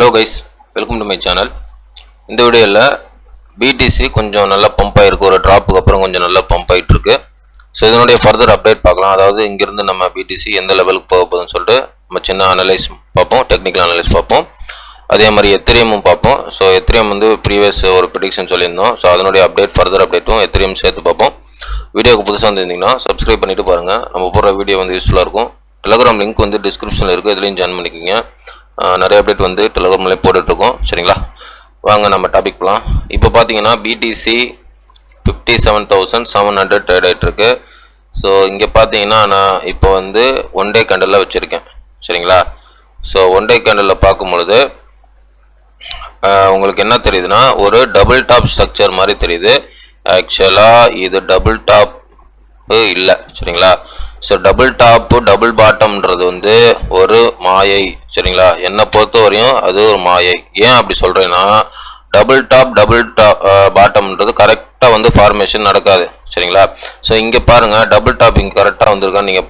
Hello guys, welcome to my channel. இந்த வீடியோவில் BDC கொஞ்சம் நல்லா பம்ப் ஆகிருக்கு. ஒரு ட்ராப்புக்கு அப்புறம் கொஞ்சம் நல்லா பம்ப் ஆகிட்டு இருக்கு. ஸோ இதனுடைய ஃபர்தர் அப்டேட் பார்க்கலாம். அதாவது இங்கேருந்து நம்ம பிடிசி எந்த லெவலுக்கு போக போகுதுன்னு சொல்லிட்டு நம்ம சின்ன அனலைஸ் பார்ப்போம், டெக்னிக்கல் அனலைஸ் பார்ப்போம். அதே மாதிரி எத்திரியமும் பார்ப்போம். ஸோ எத்திரியம் வந்து ப்ரீவியஸ் ஒரு ப்ரிடிக்ஷன் சொல்லியிருந்தோம். ஸோ அதனுடைய அப்டேட் ஃபர்தர் அப்டேட்டும் எத்திரியம் சேர்த்து பார்ப்போம். வீடியோக்கு புதுசாக வந்துருந்தீங்கன்னா சப்ஸ்கிரைப் பண்ணிவிட்டு பாருங்கள். நம்ம போடுற வீடியோ வந்து யூஸ்ஃபுல்லாக இருக்கும். டெலிகிராம் லிங்க் வந்து டிஸ்கிரிப்ஷனில் இருக்குது, இதுலேயும் ஜாயின் பண்ணிக்கோங்க. நிறைய அப்டேட் வந்து டெலிகிராம்லேயே போட்டுட்ருக்கோம். சரிங்களா, வாங்க நம்ம டாபிக் போகலாம். இப்போ பார்த்தீங்கன்னா பிடிசி 57,700 ட்ரேட் ஆகிட்டுருக்கு. ஸோ இங்கே பார்த்தீங்கன்னா நான் இப்போ வந்து ஒன் டே கேண்டலில் வச்சுருக்கேன். சரிங்களா, ஸோ ஒன் டே கேண்டலில் பார்க்கும்பொழுது உங்களுக்கு என்ன தெரியுதுன்னா ஒரு டபுள் டாப் ஸ்ட்ரக்சர் மாதிரி தெரியுது. ஆக்சுவலாக இது டபுள் டாப் இல்லை. சரிங்களா, ஸோ டபுள் டாப்பு டபுள் பாட்டம்ன்றது வந்து ஒரு மாயை. சரிங்களா, என்னை பொறுத்த வரையும் அது ஒரு மாயை. ஏன் அப்படி சொல்கிறேன்னா டபுள் டாப் பாட்டம்ன்றது கரெக்டாக வந்து ஃபார்மேஷன் நடக்காது. சரிங்களா, ஸோ இங்கே பாருங்கள், டபுள் டாப் இங்கே கரெக்டாக வந்திருக்கான்னு நீங்கள்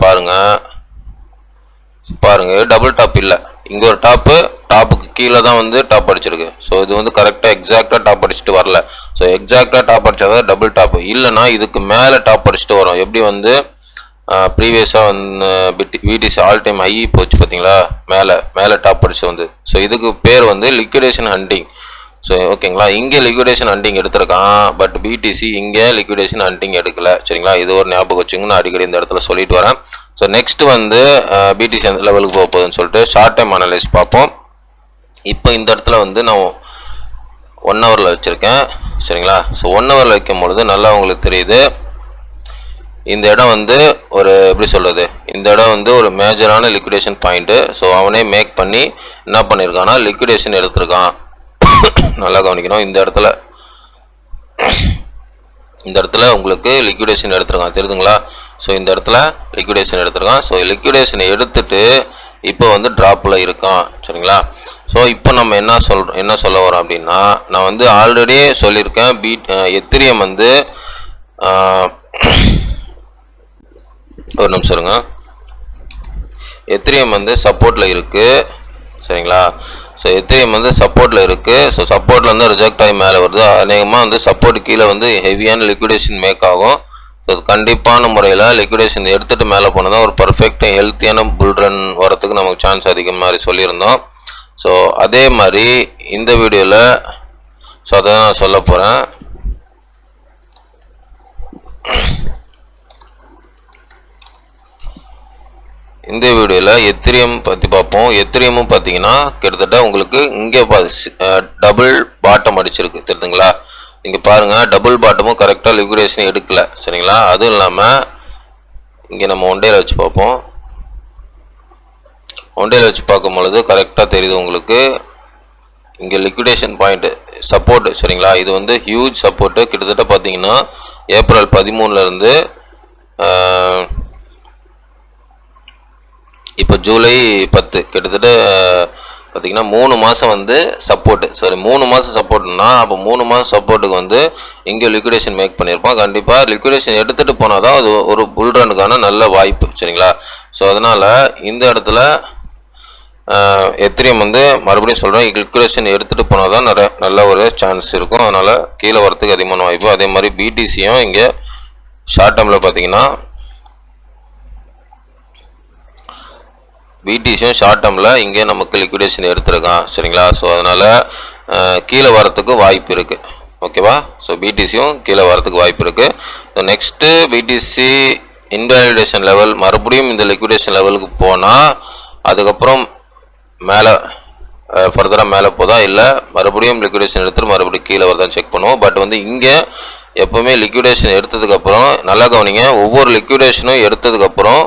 பாருங்கள் டபுள் டாப் இல்லை. இங்கே ஒரு டாப்புக்கு கீழே தான் வந்து டாப் அடிச்சிருக்கு. ஸோ இது வந்து கரெக்டாக எக்ஸாக்டாக டாப் அடிச்சுட்டு வரல. ஸோ எக்ஸாக்டாக டாப் அடிச்சாதான் டபுள் டாப், இல்லைன்னா இதுக்கு மேலே டாப் அடிச்சுட்டு வரும். எப்படி வந்து ப்ரீவியஸாக வந்து பிடிசி ஆல் டைம் ஹை போச்சு பார்த்தீங்களா, மேலே டாப் அடிச்சு வந்து. ஸோ இதுக்கு பேர் வந்து லிக்விடேஷன் ஹண்டிங். ஸோ ஓகேங்களா, இங்கே லிக்விடேஷன் ஹண்டிங் எடுத்திருக்கான், பட் பிடிசி இங்கே லிக்விடேஷன் ஹண்டிங் எடுக்கல. சரிங்களா, இது ஒரு ஞாபகம் வச்சுங்க, நான் அடிக்கடி இந்த இடத்துல சொல்லிட்டு வரேன். ஸோ நெக்ஸ்ட் வந்து பிடிசி அந்த லெவலுக்கு போக போகுதுன்னு சொல்லிட்டு ஷார்ட் டைம் அனலைஸ் பார்ப்போம். இப்போ இந்த இடத்துல வந்து நான் 1 ஹவரில் வச்சுருக்கேன். சரிங்களா, ஸோ 1 ஹவரில் வைக்கும் பொழுது நல்லா உங்களுக்கு தெரியுது. இந்த இடம் வந்து ஒரு எப்படி சொல்கிறது, இந்த இடம் வந்து ஒரு மேஜரான லிக்விடேஷன் பாயிண்ட்டு. ஸோ அவனே மேக் பண்ணி என்ன பண்ணியிருக்கான்னா லிக்விடேஷன் எடுத்திருக்கான். நல்லா கவனிக்கணும். இந்த இடத்துல உங்களுக்கு லிக்விடேஷன் எடுத்திருக்கான், தெரியுதுங்களா? ஸோ இந்த இடத்துல லிக்விடேஷன் எடுத்திருக்கான். ஸோ லிக்விடேஷனை எடுத்துட்டு இப்போ வந்து ட்ராப்பில் இருக்கான். சரிங்களா, ஸோ இப்போ நம்ம என்ன சொல்ல வரோம் அப்படின்னா, நான் வந்து ஆல்ரெடி சொல்லியிருக்கேன், எத்திரியம் வந்து ஒரு நிமிஷம் இருங்க, எத்திரியம் வந்து சப்போர்ட்டில் இருக்குது. சரிங்களா, ஸோ எத்திரியம் வந்து சப்போர்ட்டில் இருக்குது. ஸோ சப்போர்ட்டில் வந்து ரிஜெக்ட் ஆகி மேலே வருது. அநேகமாக வந்து சப்போர்ட் கீழே வந்து ஹெவியான லிக்விடேஷன் மேக் ஆகும். ஸோ கண்டிப்பான முறையில் லிக்விடேஷன் எடுத்துகிட்டு மேலே போனால் தான் ஒரு பர்ஃபெக்ட் ஹெல்த்தியான புல் ரன் வரத்துக்கு நமக்கு சான்ஸ் அதிகம் மாதிரி சொல்லியிருந்தோம். ஸோ அதே மாதிரி இந்த வீடியோவில் ஸோ அதை தான் நான் சொல்ல போகிறேன். இந்த வீடியோவில் எத்திரியம் பற்றி பார்ப்போம். எத்திரியமும் பார்த்தீங்கன்னா கிட்டத்தட்ட உங்களுக்கு இங்கே டபுள் பாட்டம் அடிச்சிருக்கு, தெரியுதுங்களா? இங்கே பாருங்கள், டபுள் பாட்டமும் கரெக்டாக லிக்விடேஷன் எடுக்கலை. சரிங்களா, அதுவும் இல்லாமல் இங்கே நம்ம ஒன்டேல வச்சு பார்ப்போம். ஒன்டேல வச்சு பார்க்கும் பொழுது கரெக்டாக தெரியுது உங்களுக்கு, இங்கே லிக்விடேஷன் பாயிண்ட்டு சப்போர்ட்டு. சரிங்களா, இது வந்து ஹியூஜ் சப்போர்ட்டு. கிட்டத்தட்ட பார்த்தீங்கன்னா ஏப்ரல் 13 இப்போ ஜூலை 10 கிட்டத்தட்ட பார்த்தீங்கன்னா 3 மாதம் வந்து சப்போர்ட்டு. சரி, 3 மாதம் சப்போர்ட்னா அப்போ 3 மாதம் சப்போர்ட்டுக்கு வந்து இங்கே லிக்விடேஷன் மேக் பண்ணியிருப்பான். கண்டிப்பாக லிக்விடேஷன் எடுத்துகிட்டு போனால் தான் அது ஒரு புல் ரனுக்கான நல்ல வாய்ப்பு. சரிங்களா, ஸோ அதனால் இந்த இடத்துல எத்திரியம் வந்து மறுபடியும் சொல்கிறேன், லிக்விடேஷன் எடுத்துகிட்டு போனால் தான் நல்ல ஒரு சான்ஸ் இருக்கும். அதனால் கீழே வரத்துக்கு அதிகமான வாய்ப்பு. அதே மாதிரி பிடிசியும் இங்கே ஷார்ட் டேர்மில் பார்த்தீங்கன்னா பிடிசியும் ஷார்ட் டேர்மில் இங்கே நமக்கு லிக்விடேஷன் எடுத்துருக்கான். சரிங்களா, ஸோ அதனால் கீழே வரத்துக்கு வாய்ப்பு இருக்குது. ஓகேவா, ஸோ பிடிசியும் கீழே வரத்துக்கு வாய்ப்பு இருக்குது. So next BTC invalidation level மறுபடியும் இந்த லிக்விடேஷன் லெவலுக்கு போனால் அதுக்கப்புறம் மேலே ஃபர்தராக மேலே போதா இல்லை மறுபடியும் லிக்விடேஷன் எடுத்துட்டு மறுபடியும் கீழே வரதான் செக் பண்ணுவோம். பட் வந்து இங்கே எப்போவுமே லிக்விடேஷன் எடுத்ததுக்கப்புறம் நல்லா கவனிங்க, ஒவ்வொரு லிக்விடேஷனும் எடுத்ததுக்கப்புறம்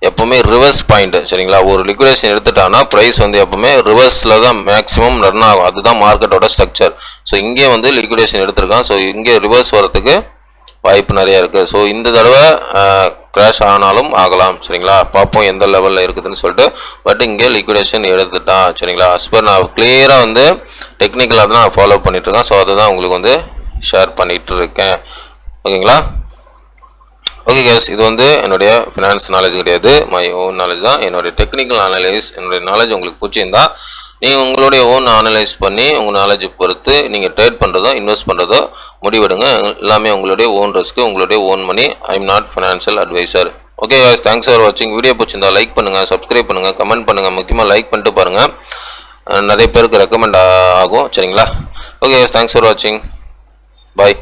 எப்போவுமே ரிவர்ஸ் பாயிண்ட். சரிங்களா, ஒரு லிக்விடேஷன் எடுத்துட்டான்னா ப்ரைஸ் வந்து எப்போவுமே ரிவர்ஸில் தான் மேக்ஸிமம் ரன் ஆகும். அதுதான் மார்க்கெட்டோட ஸ்ட்ரக்சர். ஸோ இங்கே வந்து லிக்விடேஷன் எடுத்திருக்கான். ஸோ இங்கே ரிவர்ஸ் வரத்துக்கு வாய்ப்பு நிறையா இருக்குது. ஸோ இந்த தடவை கிராஷ் ஆனாலும் ஆகலாம். சரிங்களா, பார்ப்போம் எந்த லெவலில் இருக்குதுன்னு சொல்லிட்டு. பட் இங்கே லிக்விடேஷன் எடுத்துட்டான். சரிங்களா, அஸ்பர் நான் கிளியராக வந்து டெக்னிக்கலாக தான் நான் ஃபாலோ பண்ணிகிட்ருக்கேன். ஸோ அதை தான் உங்களுக்கு வந்து ஷேர் பண்ணிகிட்டு இருக்கேன். ஓகேங்களா, ஓகே கேஸ், இது வந்து என்னுடைய ஃபினான்ஸ் நாலேஜ் கிடையாது, மை ஓன் நாலேஜ் தான். என்னுடைய டெக்னிக்கல் அனலைஸ், என்னுடைய நாலேஜ் உங்களுக்கு பிடிச்சிருந்தா நீங்கள் உங்களுடைய ஓன் அனலைஸ் பண்ணி உங்கள் நாலேஜை பொறுத்து நீங்கள் ட்ரேட் பண்ணுறதோ இன்வெஸ்ட் பண்ணுறதோ முடிவெடுங்க. எல்லாமே உங்களுடைய ஓன் ரிஸ்க்கு, உங்களுடைய own money. I am not financial advisor. Okay guys, thanks for வாட்சிங். வீடியோ பிடிச்சிருந்தா லைக் பண்ணுங்கள், சப்ஸ்கிரைப் பண்ணுங்கள், கமெண்ட் பண்ணுங்கள். முக்கியமாக லைக் பண்ணிட்டு பாருங்கள், நிறைய பேருக்கு ரெக்கமெண்ட் ஆகும். சரிங்களா? ஓகே guys, தேங்க்ஸ் ஃபார் வாட்சிங். பாய்.